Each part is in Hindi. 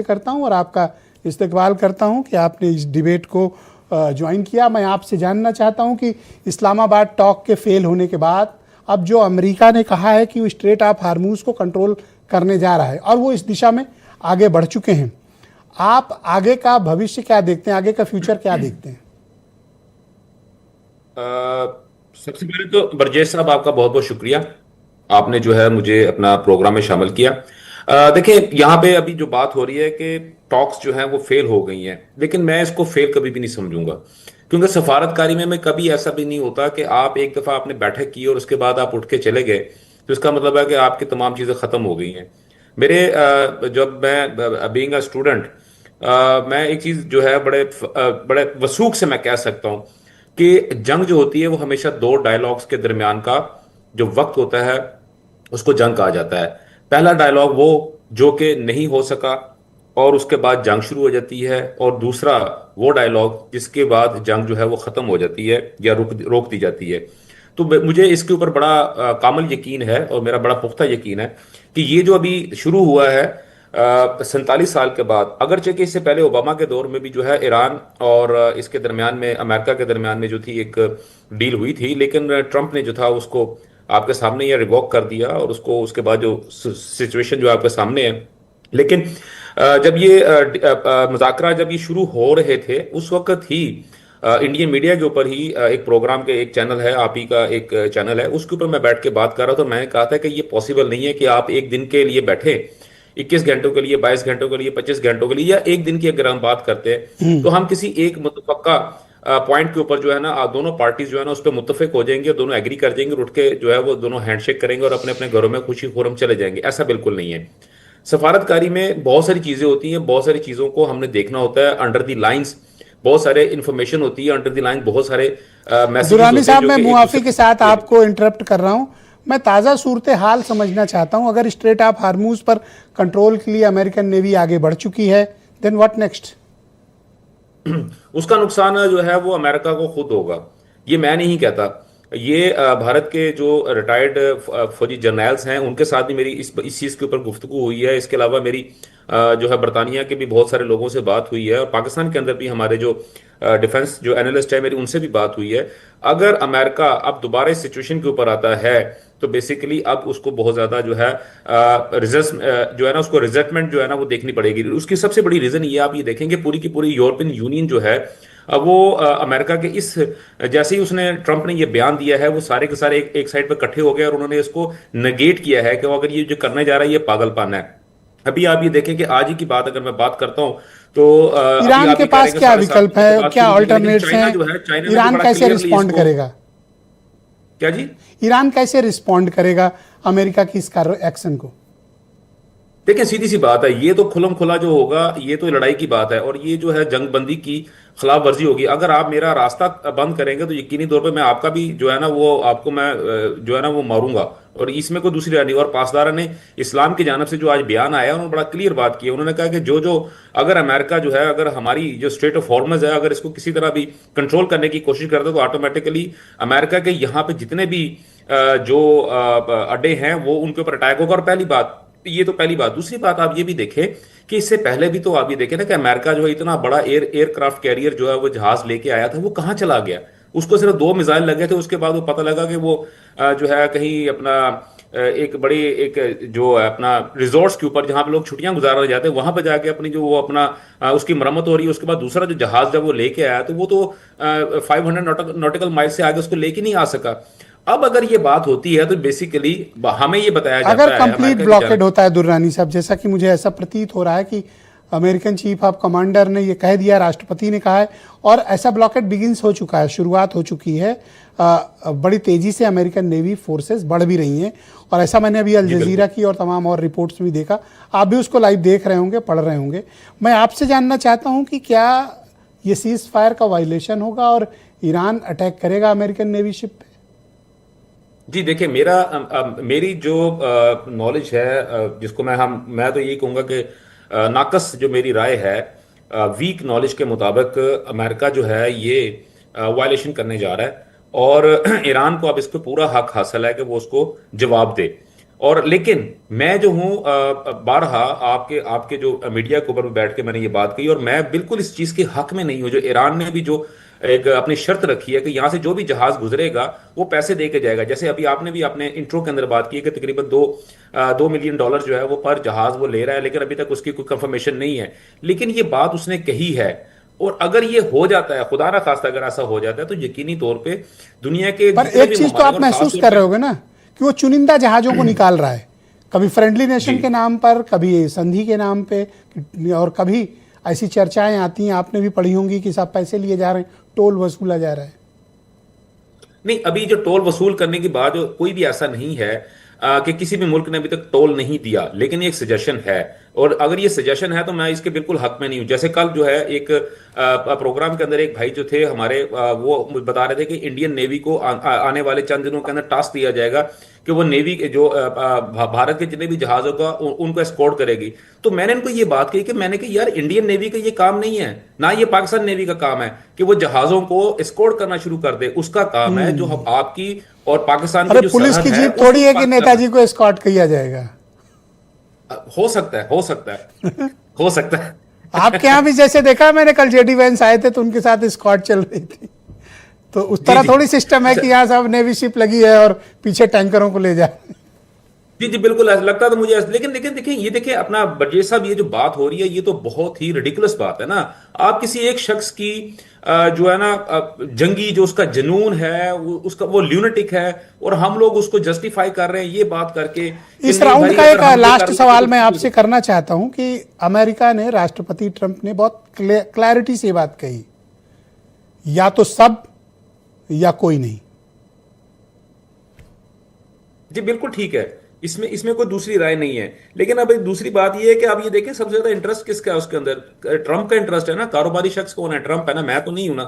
करता हूं और आपका इस्तकबाल करता हूं कि आपने इस डिबेट को ज्वाइन किया। मैं आपसे जानना चाहता हूं कि इस्लामाबाद टॉक के फेल होने के बाद अब जो अमेरिका ने कहा है कि वो स्ट्रेट ऑफ हार्मूज को कंट्रोल करने जा रहा है और वो इस दिशा में आगे बढ़ चुके हैं, आप आगे का भविष्य क्या देखते हैं, आगे का फ्यूचर क्या देखते हैं? सबसे पहले तो बरजेश साहब आपका बहुत बहुत शुक्रिया। आपने जो है मुझे अपना प्रोग्राम में शामिल किया। देखिए यहाँ पे अभी जो बात हो रही है कि टॉक्स जो हैं वो फेल हो गई हैं, लेकिन मैं इसको फेल कभी भी नहीं समझूंगा, क्योंकि सफारतकारी में कभी ऐसा भी नहीं होता कि आप एक दफ़ा आपने बैठक की और उसके बाद आप उठ के चले गए तो इसका मतलब है कि आपकी तमाम चीज़ें ख़त्म हो गई हैं। मेरे जब मैं बीइंग अ स्टूडेंट, मैं एक चीज़ जो है बड़े वसूख से मैं कह सकता हूँ कि जंग जो होती है वो हमेशा दो डायलॉग्स के दरमियान का जो वक्त होता है उसको जंग कहा जाता है। पहला डायलॉग वो जो कि नहीं हो सका और उसके बाद जंग शुरू हो जाती है, और दूसरा वो डायलॉग जिसके बाद जंग जो है वो खत्म हो जाती है या रोक रोक दी जाती है। तो मुझे इसके ऊपर बड़ा कामल यकीन है और मेरा बड़ा पुख्ता यकीन है कि ये जो अभी शुरू हुआ है 47 साल के बाद, अगरचे कि इससे पहले ओबामा के दौर में भी जो है ईरान और इसके दरमियान में अमेरिका के दरमियान में जो थी एक डील हुई थी, लेकिन ट्रंप ने जो था उसको आपके सामने ये रिवॉक कर दिया और उसको उसके बाद जो सिचुएशन जो आपके सामने है। लेकिन जब ये मुज़ाकरा जब ये शुरू हो रहे थे उस वक्त ही इंडियन मीडिया के ऊपर ही एक प्रोग्राम के एक चैनल है, आप ही का एक चैनल है, उसके ऊपर मैं बैठ के बात कर रहा था। तो मैंने कहा था कि ये पॉसिबल नहीं है कि आप एक दिन के लिए बैठे, 21 घंटों के लिए, 22 घंटों के लिए, 25 घंटों के लिए, या एक दिन की अगर हम बात करते हैं तो हम किसी एक मुतफक्का पॉइंट के ऊपर जो है ना दोनों पार्टीज जो है ना उस पर मुत्तफिक हो जाएंगे, दोनों एग्री कर जाएंगे, उठ के जो है वो दोनों हैंडशेक करेंगे और अपने अपने घरों में खुशी खुरम चले जाएंगे। ऐसा बिल्कुल नहीं है। सफारतकारी में बहुत सारी चीजें होती हैं, बहुत सारी चीजों को हमने देखना होता है अंडर द लाइंस, बहुत सारे इंफॉर्मेशन होती है अंडर द लाइन, बहुत सारे मैसेजेस दुरानी होते हैं साहब, जो मैं कि एक मुआफी दूसरे के साथ को। आपको इंटरप्ट कर रहा हूं। मैं ताज़ा सूरत हाल समझना चाहता हूं। अगर स्ट्रेट ऑफ हार्मूज पर कंट्रोल के लिए अमेरिकन नेवी आगे बढ़ चुकी है, देन व्हाट नेक्स्ट? उसका नुकसान जो है वो अमेरिका को खुद होगा, ये मैं नहीं कहता। ये भारत के जो रिटायर्ड फौजी जर्नल्स हैं उनके साथ भी मेरी इस चीज़ के ऊपर गुफ्तगू हुई है। इसके अलावा मेरी जो है बरतानिया के भी बहुत सारे लोगों से बात हुई है, और पाकिस्तान के अंदर भी हमारे जो डिफेंस जो एनालिस्ट है मेरी उनसे भी बात हुई है। अगर अमेरिका अब दोबारा इस सिचुएशन के ऊपर आता है तो बेसिकली अब उसको बहुत ज़्यादा जो है रिजल्ट जो है ना उसको रिजल्टमेंट जो है ना वो देखनी पड़ेगी। उसकी सबसे बड़ी रीज़न ये आप ये देखेंगे पूरी की पूरी यूरोपियन यूनियन जो है वो अमेरिका के इस, जैसे ही उसने ट्रंप ने ये बयान दिया है वो सारे के सारे एक साइड पर इकट्ठे हो गए और उन्होंने इसको नेगेट किया है कि वो अगर ये जो करने जा रहा है ये पागलपन है। अभी आप ये देखें कि आज ही की बात अगर मैं बात करता हूं तो अभी ईरान आप के ये कह रहे पास हैं कि क्या 7:30 विकल्प बजे से है, बात क्या शुरू की थी, लेकिन ऑल्टरनेट्स चाइना हैं? जो है, चाइना ने भी ईरान बड़ा कैसे क्लियरली रिस्पॉन्ड इसको। करेगा? क्या जी? ईरान कैसे रिस्पॉन्ड करेगा अमेरिका की इस एक्शन को? देखिए सीधी सी बात है, ये तो खुलम खुला जो होगा ये तो लड़ाई की बात है, और ये जो है जंग बंदी की खिलाफ वर्जी होगी। अगर आप मेरा रास्ता बंद करेंगे तो यकीनी तौर पे मैं आपका भी जो है ना वो आपको मैं जो है ना वो मारूंगा, और इसमें कोई दूसरी राय नहीं। और पासदारा ने इस्लाम की जानब से जो आज बयान आया उन्होंने बड़ा क्लियर बात की है। उन्होंने कहा कि जो जो अगर अमेरिका जो है अगर हमारी जो स्ट्रेट ऑफ हॉर्मज है अगर इसको किसी तरह भी कंट्रोल करने की कोशिश करता है तो ऑटोमेटिकली अमेरिका के यहाँ पे जितने भी जो अड्डे हैं वो उनके ऊपर अटैक होगा। और पहली बात, ये तो पहली बात। दूसरी बात आप ये भी देखें कि इससे पहले भी तो आप ये देखें ना कि अमेरिका जो है इतना बड़ा एयरक्राफ्ट कैरियर जो है वो जहाज लेके आया था, वो कहाँ चला गया? उसको सिर्फ 2 मिसाइल लगे थे, उसके बाद वो पता लगा कि वो जो है कहीं अपना एक बड़ी एक जो है अपना रिजॉर्ट्स के ऊपर जहां पे लोग छुट्टियां गुजारने जाते हैं वहां पे जाके अपनी जो वो अपना उसकी मरम्मत हो रही है। उसके बाद दूसरा जो जहाज जब वो लेके आया तो वो तो 500 नॉटिकल माइल से आगे उसको लेके नहीं आ सका। अब अगर ये बात होती है तो बेसिकली हमें ये बताया अगर जाता है कंप्लीट अमेरिका की ब्लॉकेड जानब। होता है दुर्रानी साहब, जैसा कि मुझे ऐसा प्रतीत हो रहा है कि अमेरिकन चीफ ऑफ कमांडर ने ये कह दिया, राष्ट्रपति ने कहा है, और ऐसा ब्लॉकेड बिगिंस हो चुका है, शुरुआत हो चुकी है। बड़ी तेजी से अमेरिकन नेवी फोर्सेस बढ़ भी रही हैं, और ऐसा मैंने अभी अल जी जजीरा बिल्कुल। की और तमाम और रिपोर्ट्स में देखा। आप भी उसको लाइव देख रहे होंगे, पढ़ रहे होंगे। मैं आपसे जानना चाहता हूं कि क्या ये सीज फायर का वायलेशन होगा और ईरान अटैक करेगा अमेरिकन नेवी शिप पे? जी देखिए, मेरी जो नॉलेज है जिसको मैं तो यही कहूँगा कि नाकस जो मेरी राय है, वीक नॉलेज के मुताबिक अमेरिका जो है ये वायलेशन करने जा रहा है, और ईरान को अब इस पे पूरा हक हासिल है कि वो उसको जवाब दे। और लेकिन मैं जो हूं बारहा आपके आपके जो मीडिया के ऊपर बैठ के मैंने ये बात कही, और मैं बिल्कुल इस चीज के हक में नहीं हूं जो ईरान ने भी जो एक अपनी शर्त रखी है कि यहां से जो भी जहाज गुजरेगा वो पैसे दे के जाएगा। जैसे अभी आपने भी अपने इंट्रो के अंदर बात की है कि तकरीबन $2 मिलियन जो है वो पर जहाज वो ले रहा है, लेकिन अभी तक उसकी कोई कंफर्मेशन नहीं है। लेकिन ये बात उसने कही है, और अगर ये हो जाता है, खुदा ना खास्ता अगर ऐसा हो जाता है, तो यकीनी तौर पे दुनिया के पर जितने एक भी चीज तो ममालिक आप और महसूस खासतौर कर पे रहे होगे ना कि वो चुनिंदा जहाजों को निकाल रहा है, कभी फ्रेंडली नेशन जी के नाम पर, कभी संधि के नाम पे, और कभी ऐसी चर्चाएं आती हैं, आपने भी पढ़ी होंगी कि सब पैसे लिए जा रहे हैं, टोल वसूला जा रहा है। नहीं, अभी जो टोल वसूल करने की बात, जो कोई भी ऐसा नहीं है कि किसी भी मुल्क ने अभी तक टोल नहीं दिया, लेकिन ये एक सजेशन है। और अगर ये सजेशन है तो मैं इसके बिल्कुल हक में नहीं हूं। जैसे कल जो है एक प्रोग्राम के अंदर एक भाई जो थे हमारे, वो बता रहे थे कि इंडियन नेवी को आने वाले चंद दिनों के अंदर टास्क दिया जाएगा कि वो नेवी के जो भारत के जितने भी जहाजों का उनको एस्कॉर्ट करेगी। तो मैंने इनको ये बात कही कि मैंने कहा यार, इंडियन नेवी का ये काम नहीं है, ना ये पाकिस्तान नेवी का काम है कि वो जहाजों को एस्कॉर्ट करना शुरू कर दे। उसका काम है जो आपकी और पाकिस्तान की अरे जो पुलिस सरहद की है जीप थोड़ी है उसको कि पार नेताजी को एस्कॉर्ट किया जाएगा। हो सकता है, हो सकता है, हो सकता है। आपके यहाँ भी जैसे देखा मैंने, कल जेडी वैंस आए थे तो उनके साथ स्क्वाड चल रही थी, तो उस जी तरह जी। थोड़ी सिस्टम है कि यहाँ सब नेवी शिप लगी है और पीछे टैंकरों को ले जाए। जी जी, बिल्कुल ऐसा लगता तो मुझे लेकिन लेकिन देखिए, ये देखिए अपना बरजेश साहब, ये जो बात हो रही है ये तो बहुत ही रिडिकुलस बात है ना। आप किसी एक शख्स की जो है ना जंगी जो उसका जुनून है, उसका वो ल्यूनेटिक है, और हम लोग उसको जस्टिफाई कर रहे हैं ये बात करके कि इस नहीं राउंड भाई, का अगर एक हम ये लास्ट कर सवाल लें मैं तो आपसे करना चाहता हूं कि अमेरिका ने, राष्ट्रपति ट्रंप ने बहुत क्लैरिटी से बात कही, या तो सब या कोई नहीं। जी बिल्कुल ठीक है, इसमें इसमें कोई दूसरी राय नहीं है। लेकिन अब एक दूसरी बात यह है कि आप ये देखें सबसे ज्यादा इंटरेस्ट किसका है उसके अंदर। ट्रंप का इंटरेस्ट है ना, कारोबारी शख्स कौन है, ट्रंप है ना, मैं तो नहीं हूं ना।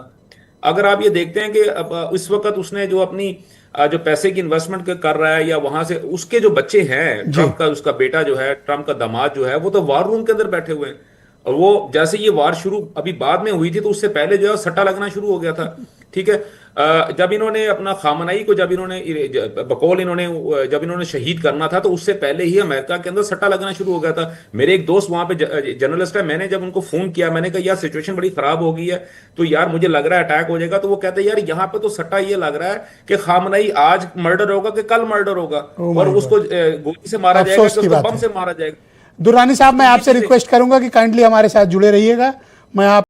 अगर आप ये देखते हैं कि अब इस वक्त उसने जो अपनी जो पैसे की इन्वेस्टमेंट कर रहा है, या वहां से उसके जो बच्चे हैं, जी। ट्रंप का उसका बेटा जो है, ट्रंप का दामाद जो है, वो तो वार रूम के अंदर बैठे हुए हैं। और वो जैसे ये वार शुरू अभी बाद में हुई थी, तो उससे पहले जो है सट्टा लगना शुरू हो गया था। ठीक है, जब इन्होंने अपना खामनाई को जब इन्होंने बकौल इन्होंने जब इन्होंने शहीद करना था, तो उससे पहले ही अमेरिका के अंदर सट्टा लगना शुरू हो गया था। मेरे एक दोस्त वहां पे जर्नलिस्ट है, मैंने जब उनको फोन किया, मैंने कहा यार सिचुएशन बड़ी खराब हो गई है, तो यार मुझे लग रहा है अटैक हो जाएगा। तो वो कहते हैं यार यहाँ पे तो सट्टा ये लग रहा है कि खामनाई आज मर्डर होगा कि कल मर्डर होगा, ओ और माय उसको गॉड, गोली से मारा जाएगा अफसोस कि की उसको बात बम है। से मारा जाएगा। दुर्रानी साहब, तो मैं ये आपसे चीजें रिक्वेस्ट करूंगा कि काइंडली हमारे साथ जुड़े रहिएगा। मैं आप